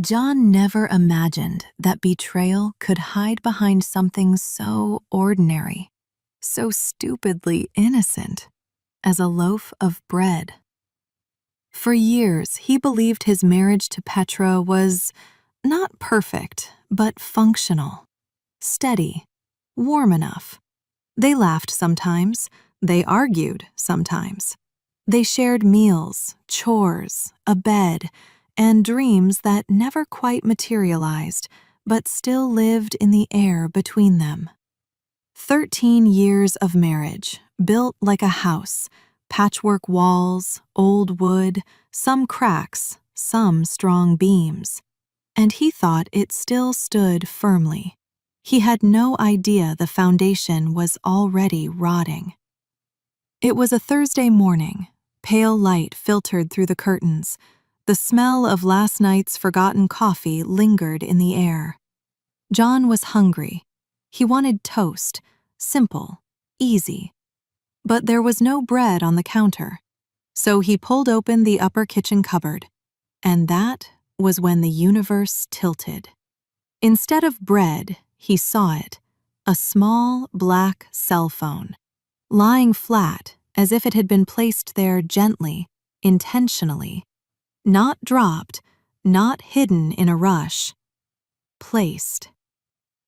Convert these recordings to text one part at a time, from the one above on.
John never imagined that betrayal could hide behind something so ordinary, so stupidly innocent as a loaf of bread. For years, he believed his marriage to Petra was not perfect, but functional, steady, warm enough. They laughed sometimes, they argued sometimes. They shared meals, chores, a bed, and dreams that never quite materialized, but still lived in the air between them. 13 years of marriage, built like a house, patchwork walls, old wood, some cracks, some strong beams. And he thought it still stood firmly. He had no idea the foundation was already rotting. It was a Thursday morning. Pale light filtered through the curtains. The smell of last night's forgotten coffee lingered in the air. John was hungry. He wanted toast, simple, easy. But there was no bread on the counter. So he pulled open the upper kitchen cupboard. And that was when the universe tilted. Instead of bread, he saw it, a small black cell phone, lying flat as if it had been placed there gently, intentionally. Not dropped, not hidden in a rush. Placed.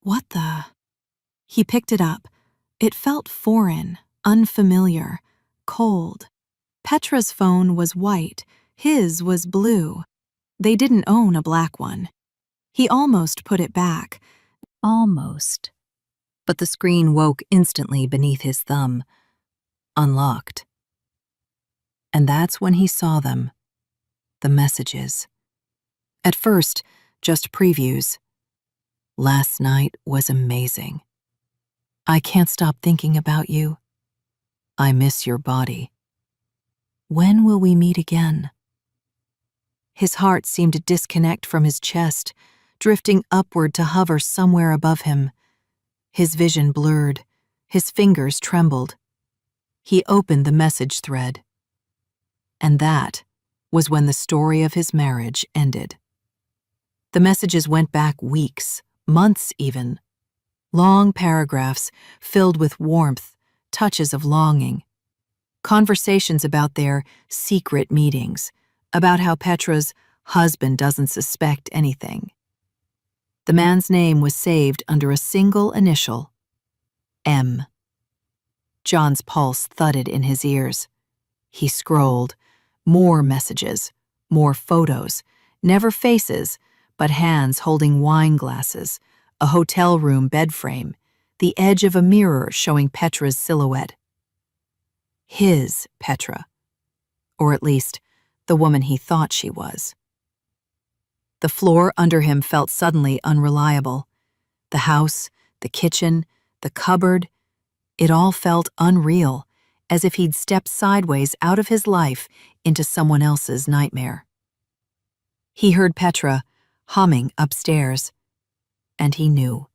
What the? He picked it up. It felt foreign, unfamiliar, cold. Petra's phone was white, his was blue. They didn't own a black one. He almost put it back. Almost. But the screen woke instantly beneath his thumb. Unlocked. And that's when he saw them. The messages. At first, just previews. Last night was amazing. I can't stop thinking about you. I miss your body. When will we meet again? His heart seemed to disconnect from his chest, drifting upward to hover somewhere above him. His vision blurred. His fingers trembled. He opened the message thread. And that was when the story of his marriage ended. The messages went back weeks, months even. Long paragraphs filled with warmth, touches of longing. Conversations about their secret meetings, about how Petra's husband doesn't suspect anything. The man's name was saved under a single initial, M. John's pulse thudded in his ears. He scrolled. More messages, more photos, never faces, but hands holding wine glasses, a hotel room bed frame, the edge of a mirror showing Petra's silhouette. His Petra, or at least the woman he thought she was. The floor under him felt suddenly unreliable. The house, the kitchen, the cupboard, it all felt unreal, as if he'd stepped sideways out of his life into someone else's nightmare. He heard Petra humming upstairs, and he knew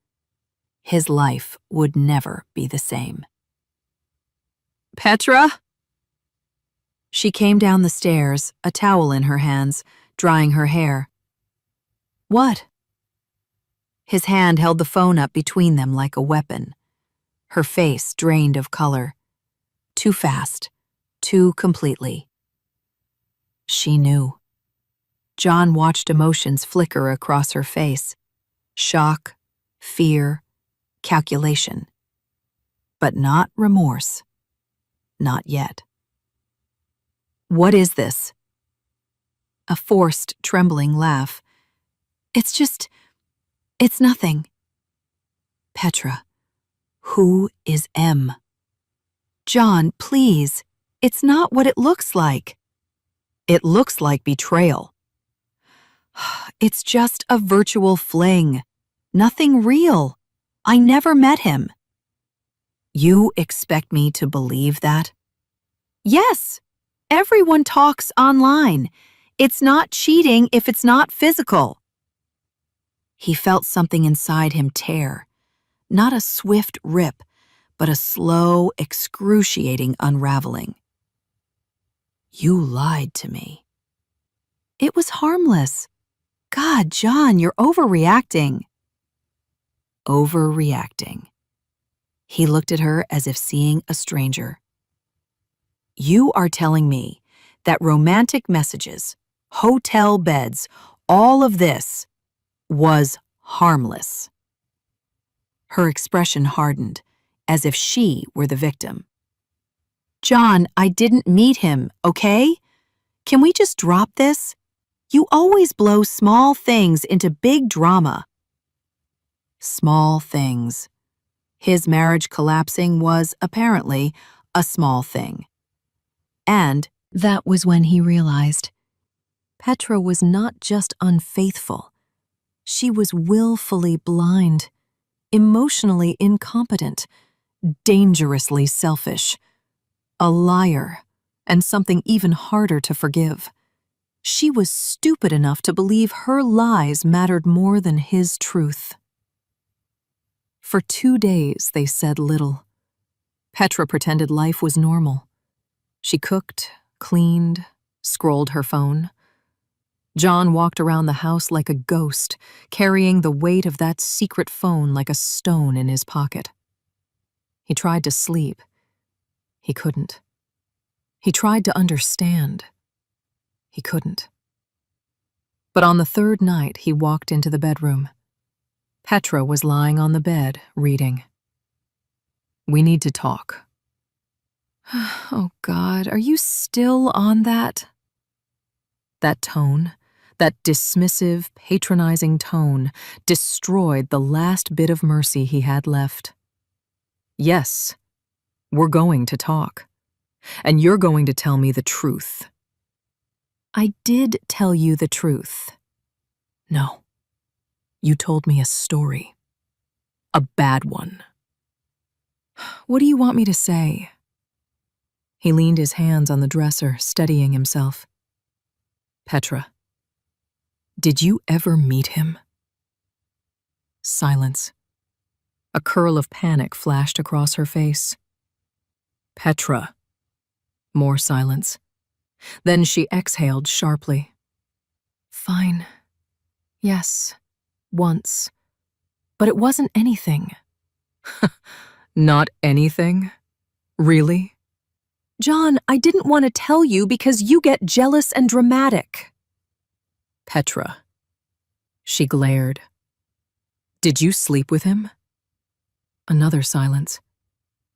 his life would never be the same. Petra? She came down the stairs, a towel in her hands, drying her hair. What? His hand held the phone up between them like a weapon. Her face drained of color. Too fast, too completely. She knew. John watched emotions flicker across her face. Shock, fear, calculation. But not remorse. Not yet. What is this? A forced, trembling laugh. It's nothing. Petra, who is M? John, please, it's not what it looks like. It looks like betrayal. It's just a virtual fling. Nothing real. I never met him. You expect me to believe that? Yes. Everyone talks online. It's not cheating if it's not physical. He felt something inside him tear. Not a swift rip, but a slow, excruciating unraveling. You lied to me. It was harmless. God, John, you're overreacting. Overreacting. He looked at her as if seeing a stranger. You are telling me that romantic messages, hotel beds, all of this was harmless. Her expression hardened, as if she were the victim. John, I didn't meet him, okay? Can we just drop this? You always blow small things into big drama. Small things. His marriage collapsing was, apparently, a small thing. And that was when he realized Petra was not just unfaithful. She was willfully blind, emotionally incompetent, dangerously selfish, a liar, and something even harder to forgive. She was stupid enough to believe her lies mattered more than his truth. For 2 days, they said little. Petra pretended life was normal. She cooked, cleaned, scrolled her phone. John walked around the house like a ghost, carrying the weight of that secret phone like a stone in his pocket. He tried to sleep. He couldn't. He tried to understand. He couldn't. But on the 3rd night, he walked into the bedroom. Petra was lying on the bed, reading. We need to talk. Oh, God, are you still on that? That tone, that dismissive, patronizing tone, destroyed the last bit of mercy he had left. Yes, we're going to talk. And you're going to tell me the truth. I did tell you the truth. No. You told me a story. A bad one. What do you want me to say? He leaned his hands on the dresser, steadying himself. Petra, did you ever meet him? Silence. A curl of panic flashed across her face. Petra. More silence. Then she exhaled sharply. Fine. Yes. Once. But it wasn't anything. Not anything? Really? John, I didn't want to tell you because you get jealous and dramatic. Petra. She glared. Did you sleep with him? Another silence.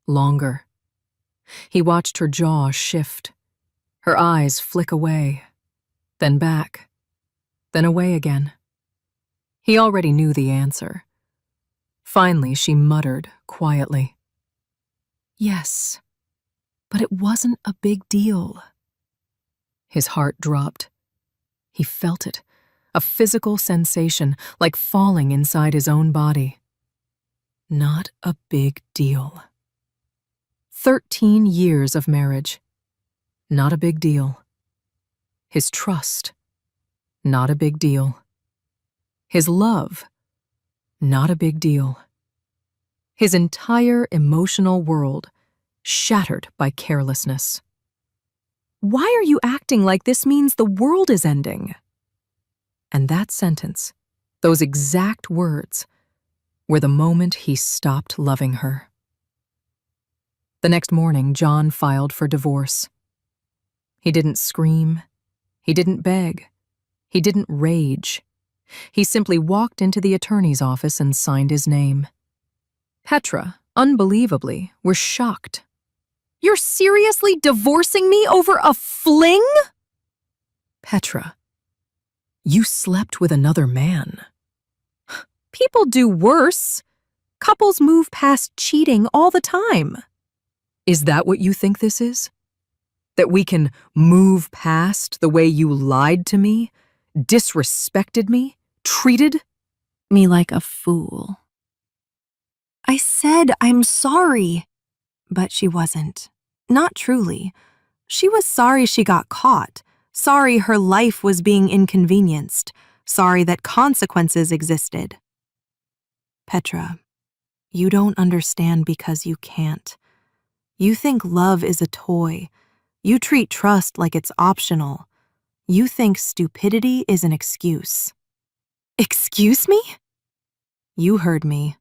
Longer. He watched her jaw shift. Her eyes flick away, then back, then away again. He already knew the answer. Finally, she muttered quietly. Yes, but it wasn't a big deal. His heart dropped. He felt it, a physical sensation like falling inside his own body. Not a big deal. 13 years of marriage. Not a big deal. His trust. Not a big deal. His love. Not a big deal. His entire emotional world shattered by carelessness. Why are you acting like this means the world is ending? And that sentence, those exact words, were the moment he stopped loving her. The next morning, John filed for divorce. He didn't scream. He didn't beg. He didn't rage. He simply walked into the attorney's office and signed his name. Petra, unbelievably, was shocked. You're seriously divorcing me over a fling? Petra, you slept with another man. People do worse. Couples move past cheating all the time. Is that what you think this is? That we can move past the way you lied to me, disrespected me, treated me like a fool? I said I'm sorry. But she wasn't. Not truly. She was sorry she got caught, sorry her life was being inconvenienced, sorry that consequences existed. Petra, you don't understand because you can't. You think love is a toy. You treat trust like it's optional. You think stupidity is an excuse. Excuse me? You heard me.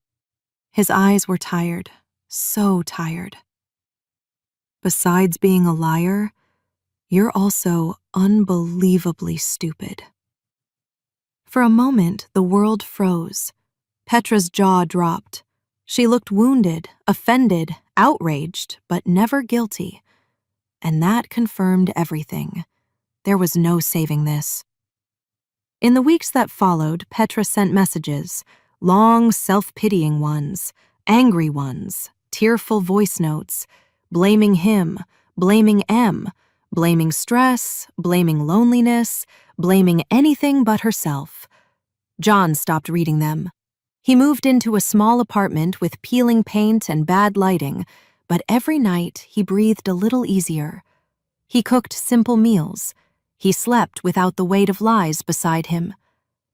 His eyes were tired, so tired. Besides being a liar, you're also unbelievably stupid. For a moment, the world froze. Petra's jaw dropped. She looked wounded, offended, outraged, but never guilty. And that confirmed everything. There was no saving this. In the weeks that followed, Petra sent messages, long, self-pitying ones, angry ones, tearful voice notes, blaming him, blaming M, blaming stress, blaming loneliness, blaming anything but herself. John stopped reading them. He moved into a small apartment with peeling paint and bad lighting, but every night he breathed a little easier. He cooked simple meals. He slept without the weight of lies beside him.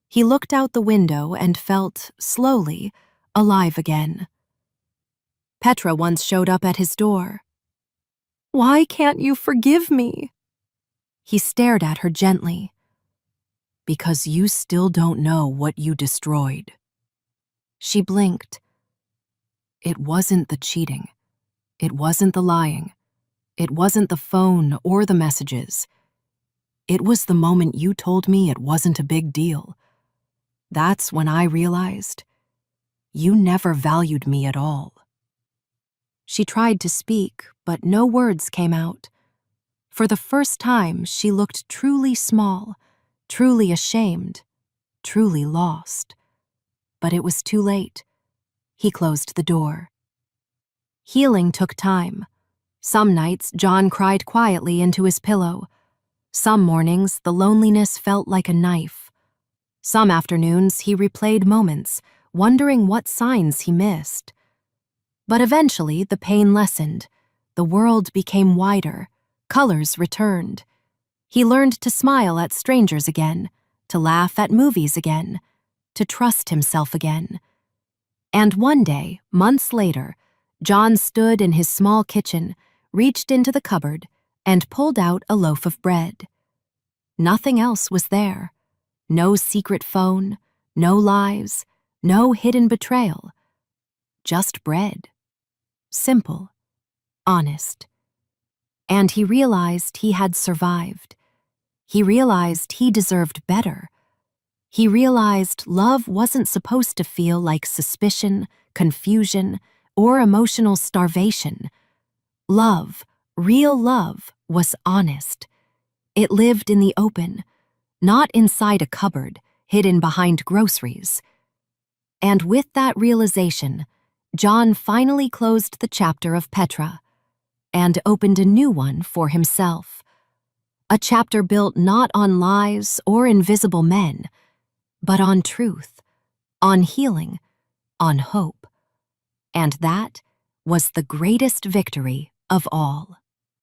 He looked out the window and felt, slowly, alive again. Petra once showed up at his door. "Why can't you forgive me?" He stared at her gently. "Because you still don't know what you destroyed." She blinked. It wasn't the cheating. It wasn't the lying. It wasn't the phone or the messages. It was the moment you told me it wasn't a big deal. That's when I realized you never valued me at all. She tried to speak, but no words came out. For the first time, she looked truly small, truly ashamed, truly lost. But it was too late. He closed the door. Healing took time. Some nights, John cried quietly into his pillow. Some mornings, the loneliness felt like a knife. Some afternoons, he replayed moments, wondering what signs he missed. But eventually, the pain lessened. The world became wider. Colors returned. He learned to smile at strangers again, to laugh at movies again, to trust himself again. And one day, months later, John stood in his small kitchen, reached into the cupboard, and pulled out a loaf of bread. Nothing else was there. No secret phone, no lies, no hidden betrayal. Just bread. Simple. Honest. And he realized he had survived. He realized he deserved better. He realized love wasn't supposed to feel like suspicion, confusion, or emotional starvation. Love, real love, was honest. It lived in the open, not inside a cupboard, hidden behind groceries. And with that realization, John finally closed the chapter of Petra and opened a new one for himself. A chapter built not on lies or invisible men, but on truth, on healing, on hope. And that was the greatest victory of all.